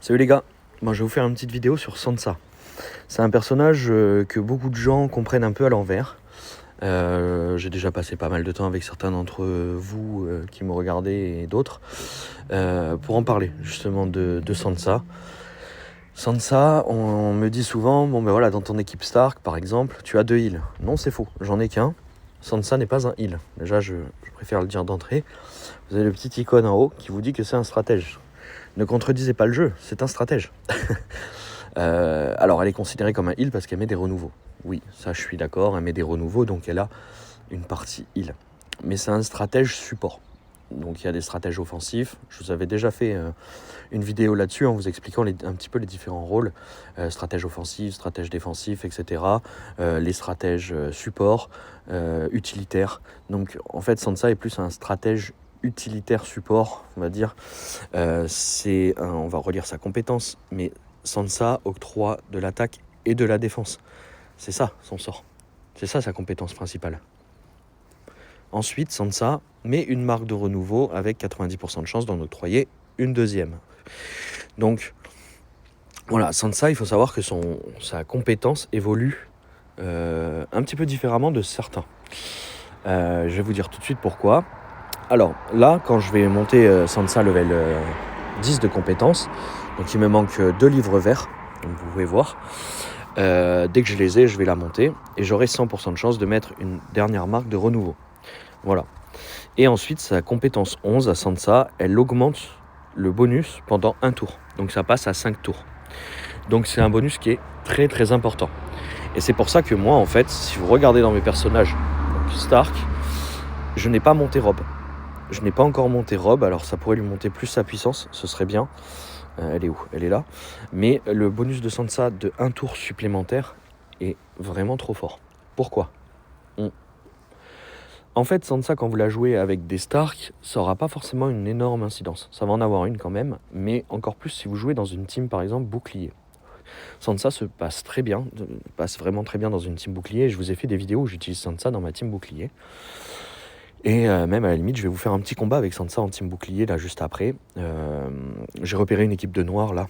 Salut les gars, moi je vais vous faire une petite vidéo sur Sansa. C'est un personnage que beaucoup de gens comprennent un peu à l'envers. J'ai déjà passé pas mal de temps avec certains d'entre vous qui me regardez et d'autres pour en parler justement de Sansa. Sansa, on me dit souvent, bon ben voilà, dans ton équipe Stark par exemple, tu as 2 heals. Non, c'est faux, j'en ai qu'un. Sansa n'est pas un heal. Déjà, je préfère le dire d'entrée. Vous avez le petit icône en haut qui vous dit que c'est un stratège. Ne contredisez pas le jeu, c'est un stratège. Alors elle est considérée comme un heal parce qu'elle met des renouveaux. Oui, ça je suis d'accord, elle met des renouveaux, donc elle a une partie heal. Mais c'est un stratège support. Donc il y a des stratèges offensifs. Je vous avais déjà fait une vidéo là-dessus en vous expliquant un petit peu les différents rôles. Stratège offensif, stratège défensif, etc. Les stratèges support, utilitaires. Donc en fait Sansa est plus un stratège utilitaire support, on va dire. On va relire sa compétence, mais Sansa octroie de l'attaque et de la défense. C'est ça son sort. C'est ça sa compétence principale. Ensuite, Sansa met une marque de renouveau avec 90% de chance d'en octroyer une deuxième. Donc, voilà, Sansa, il faut savoir que sa compétence évolue un petit peu différemment de certains. Je vais vous dire tout de suite pourquoi. Alors là, quand je vais monter Sansa level 10 de compétences, donc il me manque 2 livres verts, donc vous pouvez voir. Dès que je les ai, je vais la monter et j'aurai 100% de chance de mettre une dernière marque de renouveau. Voilà. Et ensuite, sa compétence 11 à Sansa, elle augmente le bonus pendant un tour. Donc ça passe à 5 tours. Donc c'est un bonus qui est très très important. Et c'est pour ça que moi, en fait, si vous regardez dans mes personnages, donc Stark, je n'ai pas monté Robb. Je n'ai pas encore monté Robb, alors ça pourrait lui monter plus sa puissance, ce serait bien. Elle est où ? Elle est là. Mais le bonus de Sansa de 1 tour supplémentaire est vraiment trop fort. Pourquoi ? En fait, Sansa, quand vous la jouez avec des Stark, ça n'aura pas forcément une énorme incidence. Ça va en avoir une quand même, mais encore plus si vous jouez dans une team, par exemple, bouclier. Sansa se passe vraiment très bien dans une team bouclier. Je vous ai fait des vidéos où j'utilise Sansa dans ma team bouclier. Et même à la limite, je vais vous faire un petit combat avec Sansa en team bouclier là juste après. J'ai repéré une équipe de noirs là.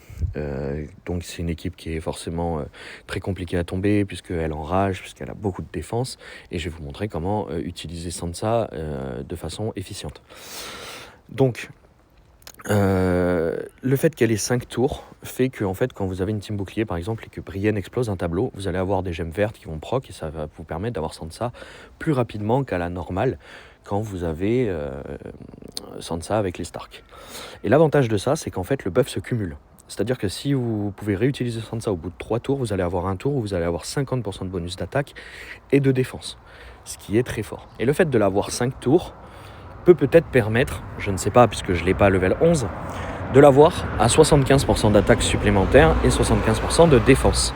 Donc c'est une équipe qui est forcément très compliquée à tomber puisqu'elle enrage, puisqu'elle a beaucoup de défense. Et je vais vous montrer comment utiliser Sansa de façon efficiente. Donc le fait qu'elle ait 5 tours fait que en fait, quand vous avez une team bouclier par exemple et que Brienne explose un tableau, vous allez avoir des gemmes vertes qui vont proc et ça va vous permettre d'avoir Sansa plus rapidement qu'à la normale quand vous avez Sansa avec les Stark. Et l'avantage de ça, c'est qu'en fait le buff se cumule. C'est-à-dire que si vous pouvez réutiliser Sansa au bout de 3 tours, vous allez avoir un tour où vous allez avoir 50% de bonus d'attaque et de défense, ce qui est très fort. Et le fait de l'avoir 5 tours peut-être permettre, je ne sais pas puisque je ne l'ai pas level 11, de l'avoir à 75% d'attaque supplémentaire et 75% de défense.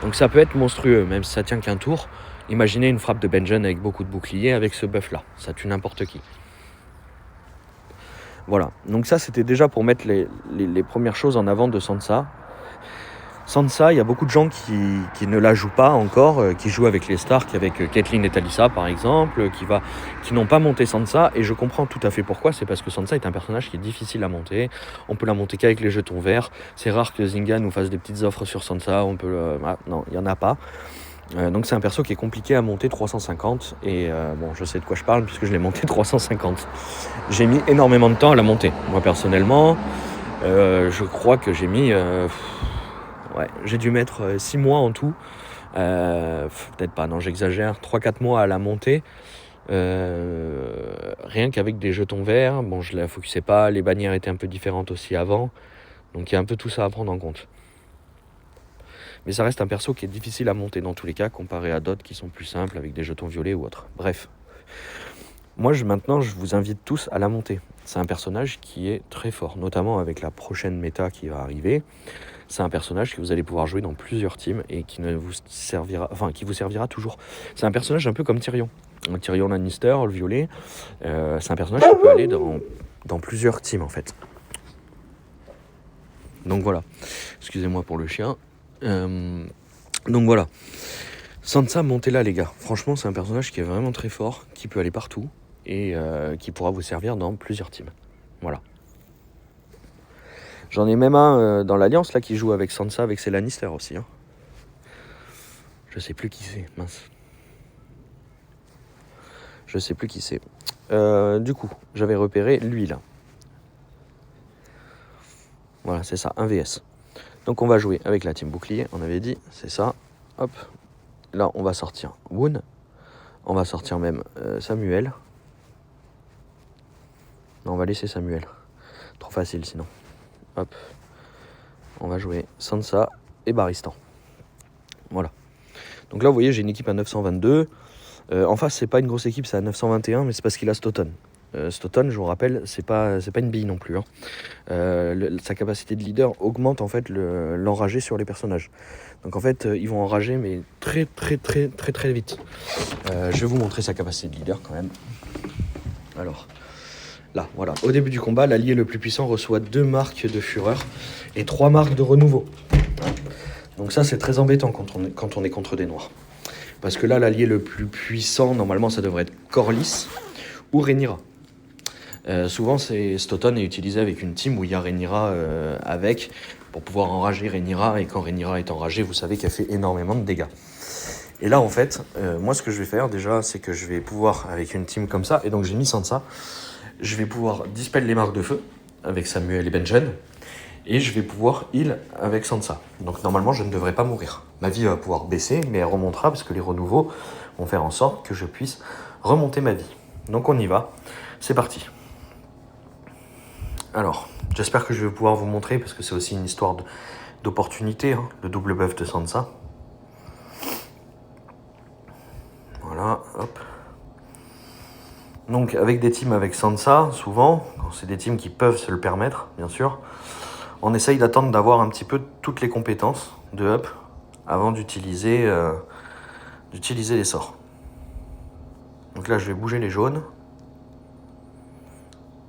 Donc ça peut être monstrueux, même si ça tient qu'un tour. Imaginez une frappe de Benjen avec beaucoup de boucliers avec ce buff là, ça tue n'importe qui. Voilà, donc ça c'était déjà pour mettre les premières choses en avant de Sansa. Sansa, il y a beaucoup de gens qui ne la jouent pas encore, qui jouent avec les Stark, avec Caitlyn et Talisa par exemple, qui n'ont pas monté Sansa, et je comprends tout à fait pourquoi, c'est parce que Sansa est un personnage qui est difficile à monter, on peut la monter qu'avec les jetons verts, c'est rare que Zynga nous fasse des petites offres sur Sansa, non, il n'y en a pas. Donc c'est un perso qui est compliqué à monter 350, et bon, je sais de quoi je parle puisque je l'ai monté 350. J'ai mis énormément de temps à la monter, moi personnellement, je crois que j'ai mis... Ouais, j'ai dû mettre 6 mois en tout, peut-être pas, non j'exagère, 3-4 mois à la monter, rien qu'avec des jetons verts. Bon, je la focusais pas, les bannières étaient un peu différentes aussi avant, donc il y a un peu tout ça à prendre en compte. Mais ça reste un perso qui est difficile à monter dans tous les cas, comparé à d'autres qui sont plus simples avec des jetons violets ou autres. Bref, moi maintenant je vous invite tous à la monter. C'est un personnage qui est très fort, notamment avec la prochaine méta qui va arriver. C'est un personnage que vous allez pouvoir jouer dans plusieurs teams et qui vous servira toujours. C'est un personnage un peu comme Tyrion. Tyrion Lannister, le violet, c'est un personnage qui peut aller dans plusieurs teams en fait. Donc voilà, excusez-moi pour le chien. Donc voilà, Sansa, montez-la les gars. Franchement, c'est un personnage qui est vraiment très fort, qui peut aller partout et qui pourra vous servir dans plusieurs teams. Voilà. J'en ai même un dans l'Alliance là qui joue avec Sansa, avec ses Lannister aussi. Hein. Je sais plus qui c'est, mince. Je sais plus qui c'est. Du coup, j'avais repéré lui là. Voilà, c'est ça, un VS. Donc on va jouer avec la team bouclier, on avait dit, c'est ça. Hop, là on va sortir Woon. On va sortir même Samuel. Non, on va laisser Samuel. Trop facile sinon. Hop. On va jouer Sansa et Barristan. Voilà. Donc là, vous voyez, j'ai une équipe à 922. En face, c'est pas une grosse équipe, c'est à 921, mais c'est parce qu'il a Stoughton. Stoughton, je vous rappelle, c'est pas une bille non plus. Hein. Sa capacité de leader augmente en fait l'enragé sur les personnages. Donc en fait, ils vont enrager, mais très vite. Je vais vous montrer sa capacité de leader quand même. Alors, là, voilà. Au début du combat, l'allié le plus puissant reçoit 2 marques de fureur et 3 marques de renouveau. Donc ça, c'est très embêtant quand on est contre des noirs. Parce que là, l'allié le plus puissant, normalement, ça devrait être Corlys ou Rhaenyra. Souvent, Stoughton est utilisé avec une team où il y a Rhaenyra avec, pour pouvoir enrager Rhaenyra. Et quand Rhaenyra est enragée, vous savez qu'elle fait énormément de dégâts. Et là, en fait, moi, ce que je vais faire déjà, c'est que je vais pouvoir, avec une team comme ça, et donc j'ai mis Sansa, je vais pouvoir dispel les marques de feu avec Samuel et Benjen, et je vais pouvoir heal avec Sansa. Donc normalement, je ne devrais pas mourir. Ma vie va pouvoir baisser, mais elle remontera parce que les renouveaux vont faire en sorte que je puisse remonter ma vie. Donc on y va, c'est parti. Alors, j'espère que je vais pouvoir vous montrer, parce que c'est aussi une histoire d'opportunité, hein, le double buff de Sansa. Voilà, hop. Donc avec des teams avec Sansa, souvent, quand c'est des teams qui peuvent se le permettre, bien sûr, on essaye d'attendre d'avoir un petit peu toutes les compétences de up avant d'utiliser les sorts. Donc là, je vais bouger les jaunes.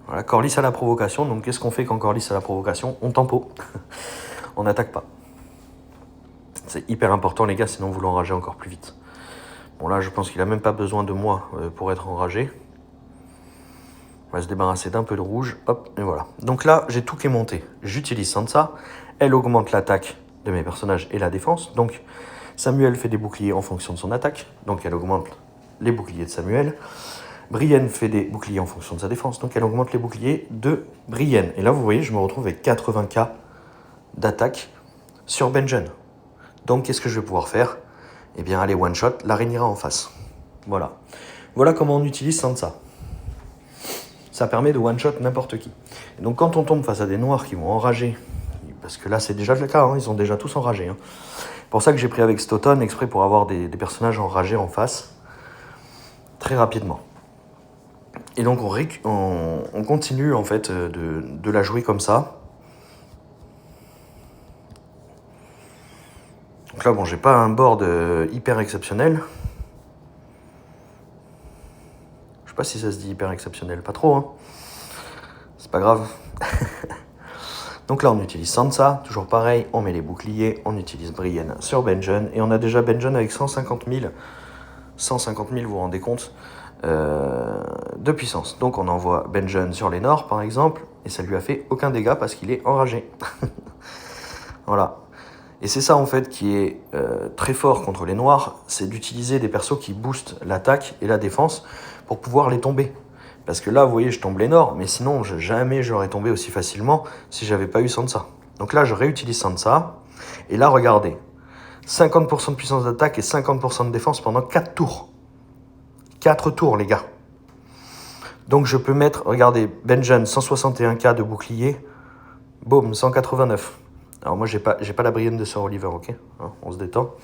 Voilà, Corlys à la provocation. Donc qu'est-ce qu'on fait quand Corlys à la provocation? On tempo. On n'attaque pas. C'est hyper important, les gars, sinon vous l'enragez encore plus vite. Bon, là, je pense qu'il n'a même pas besoin de moi pour être enragé. On va se débarrasser d'un peu de rouge. Hop, et voilà. Donc là, j'ai tout qui est monté. J'utilise Sansa. Elle augmente l'attaque de mes personnages et la défense. Donc, Samuel fait des boucliers en fonction de son attaque. Donc, elle augmente les boucliers de Samuel. Brienne fait des boucliers en fonction de sa défense. Donc, elle augmente les boucliers de Brienne. Et là, vous voyez, je me retrouve avec 80k d'attaque sur Benjen. Donc, qu'est-ce que je vais pouvoir faire? Eh bien, aller one-shot la Rhaenyra en face. Voilà. Voilà comment on utilise Sansa. Ça permet de one-shot n'importe qui. Et donc quand on tombe face à des noirs qui vont enrager, parce que là c'est déjà le cas, hein, ils sont déjà tous enragés. Hein. C'est pour ça que j'ai pris avec Stoughton exprès pour avoir des personnages enragés en face, très rapidement. Et donc on continue en fait de la jouer comme ça. Donc là bon, j'ai pas un board hyper exceptionnel. Je sais pas si ça se dit hyper exceptionnel, pas trop, hein. C'est pas grave. Donc là, on utilise Sansa, toujours pareil, on met les boucliers, on utilise Brienne sur Benjen, et on a déjà Benjen avec 150 000, vous vous rendez compte, de puissance. Donc on envoie Benjen sur les Nords, par exemple, et ça lui a fait aucun dégât parce qu'il est enragé. Voilà. Et c'est ça, en fait, qui est très fort contre les Noirs, c'est d'utiliser des persos qui boostent l'attaque et la défense pour pouvoir les tomber. Parce que là, vous voyez, je tombe les Nords, mais sinon, jamais j'aurais tombé aussi facilement si j'avais pas eu Sansa. Donc là, je réutilise Sansa, et là, regardez, 50% de puissance d'attaque et 50% de défense pendant 4 tours. 4 tours, les gars. Donc je peux mettre, regardez, Benjen, 161k de bouclier, boum, 189. Alors moi, j'ai pas la Brienne de Sir Oliver, ok, hein, on se détend.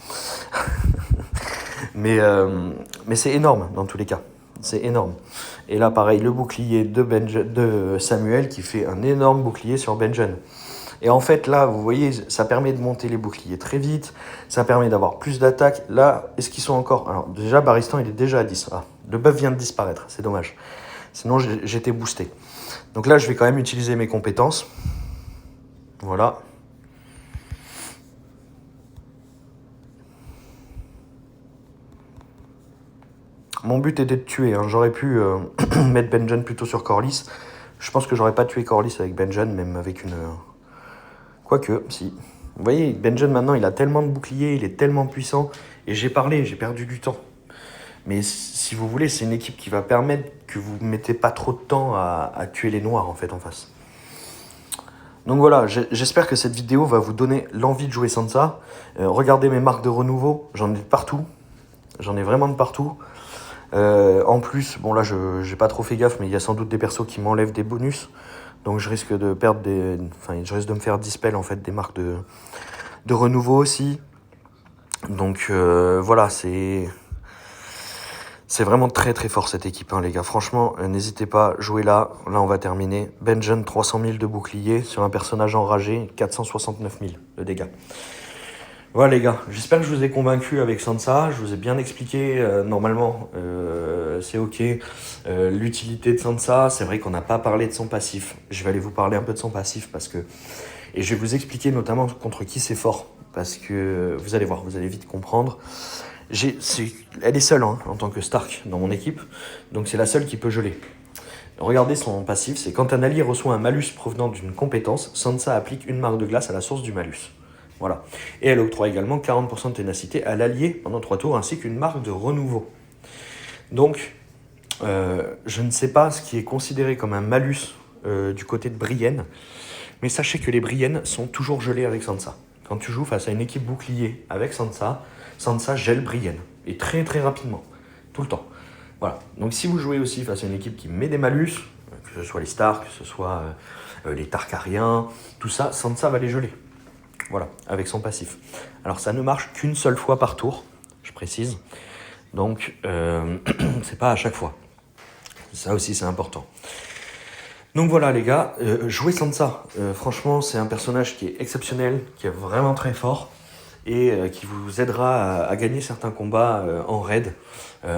mais c'est énorme, dans tous les cas. C'est énorme. Et là, pareil, le bouclier de Samuel qui fait un énorme bouclier sur Benjen. Et en fait, là, vous voyez, ça permet de monter les boucliers très vite. Ça permet d'avoir plus d'attaques. Là, est-ce qu'ils sont encore... Alors, déjà, Barristan, il est déjà à 10. Ah, le buff vient de disparaître. C'est dommage. Sinon, j'étais boosté. Donc là, je vais quand même utiliser mes compétences. Voilà. Mon but était de tuer. Hein. J'aurais pu mettre Benjen plutôt sur Corlys. Je pense que j'aurais pas tué Corlys avec Benjen, même avec Quoique, si. Vous voyez, Benjen maintenant, il a tellement de boucliers, il est tellement puissant. Et j'ai perdu du temps. Mais si vous voulez, c'est une équipe qui va permettre que vous ne mettez pas trop de temps à tuer les noirs en fait en face. Donc voilà, j'espère que cette vidéo va vous donner l'envie de jouer Sansa. Regardez mes marques de renouveau, j'en ai de partout. J'en ai vraiment de partout. En plus, bon là j'ai pas trop fait gaffe, mais il y a sans doute des persos qui m'enlèvent des bonus. Donc je risque de perdre je risque de me faire dispel en fait des marques de renouveau aussi. Donc voilà, c'est vraiment très très fort cette équipe, hein, les gars. Franchement, n'hésitez pas, jouez là. Là, on va terminer. Benjen, 300 000 de bouclier sur un personnage enragé, 469 000 de dégâts. Voilà, les gars. J'espère que je vous ai convaincu avec Sansa. Je vous ai bien expliqué. Normalement, c'est ok. L'utilité de Sansa, c'est vrai qu'on n'a pas parlé de son passif. Je vais aller vous parler un peu de son passif parce que... Et je vais vous expliquer notamment contre qui c'est fort. Parce que vous allez voir, vous allez vite comprendre. Elle est seule hein, en tant que Stark dans mon équipe, donc c'est la seule qui peut geler. Regardez son passif, c'est quand un allié reçoit un malus provenant d'une compétence, Sansa applique une marque de glace à la source du malus. Voilà. Et elle octroie également 40% de ténacité à l'allié pendant 3 tours, ainsi qu'une marque de renouveau. Donc, je ne sais pas ce qui est considéré comme un malus du côté de Brienne, mais sachez que les Briennes sont toujours gelées avec Sansa. Quand tu joues face à une équipe bouclier avec Sansa, Sansa gèle Brienne, et très très rapidement, tout le temps. Voilà, donc si vous jouez aussi face à une équipe qui met des malus, que ce soit les Stark, que ce soit les Targaryens, tout ça, Sansa va les geler. Voilà, avec son passif. Alors ça ne marche qu'une seule fois par tour, je précise, donc c'est pas à chaque fois. Ça aussi c'est important. Donc voilà les gars, jouez Sansa, franchement c'est un personnage qui est exceptionnel, qui est vraiment très fort, et qui vous aidera à gagner certains combats en raid.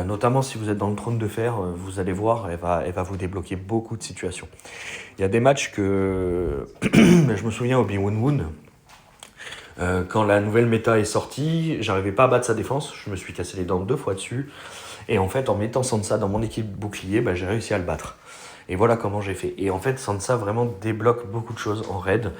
Notamment si vous êtes dans le trône de fer, vous allez voir, elle va vous débloquer beaucoup de situations. Il y a des matchs que... je me souviens au Obi-Wan, quand la nouvelle méta est sortie, j'arrivais pas à battre sa défense, je me suis cassé les dents 2 fois dessus, et en fait en mettant Sansa dans mon équipe bouclier, j'ai réussi à le battre. Et voilà comment j'ai fait. Et en fait, Sansa vraiment débloque beaucoup de choses en raid.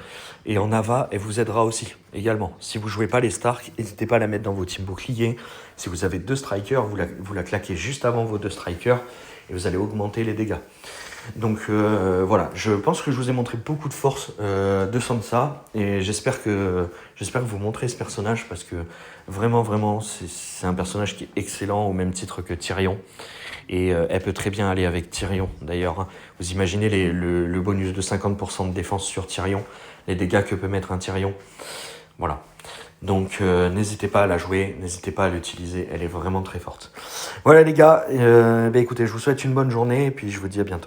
Et en Ava, elle vous aidera aussi, également. Si vous jouez pas les Stark, n'hésitez pas à la mettre dans vos teams boucliers. Si vous avez 2 strikers, vous la claquez juste avant vos 2 strikers. Et vous allez augmenter les dégâts. Donc voilà, je pense que je vous ai montré beaucoup de force de Sansa. Et j'espère que vous montrez ce personnage. Parce que vraiment, c'est un personnage qui est excellent au même titre que Tyrion. Et elle peut très bien aller avec Tyrion d'ailleurs. Hein. Vous imaginez le bonus de 50% de défense sur Tyrion, les dégâts que peut mettre un Tyrion. Voilà. Donc n'hésitez pas à la jouer, n'hésitez pas à l'utiliser, elle est vraiment très forte. Voilà les gars, écoutez, je vous souhaite une bonne journée et puis je vous dis à bientôt.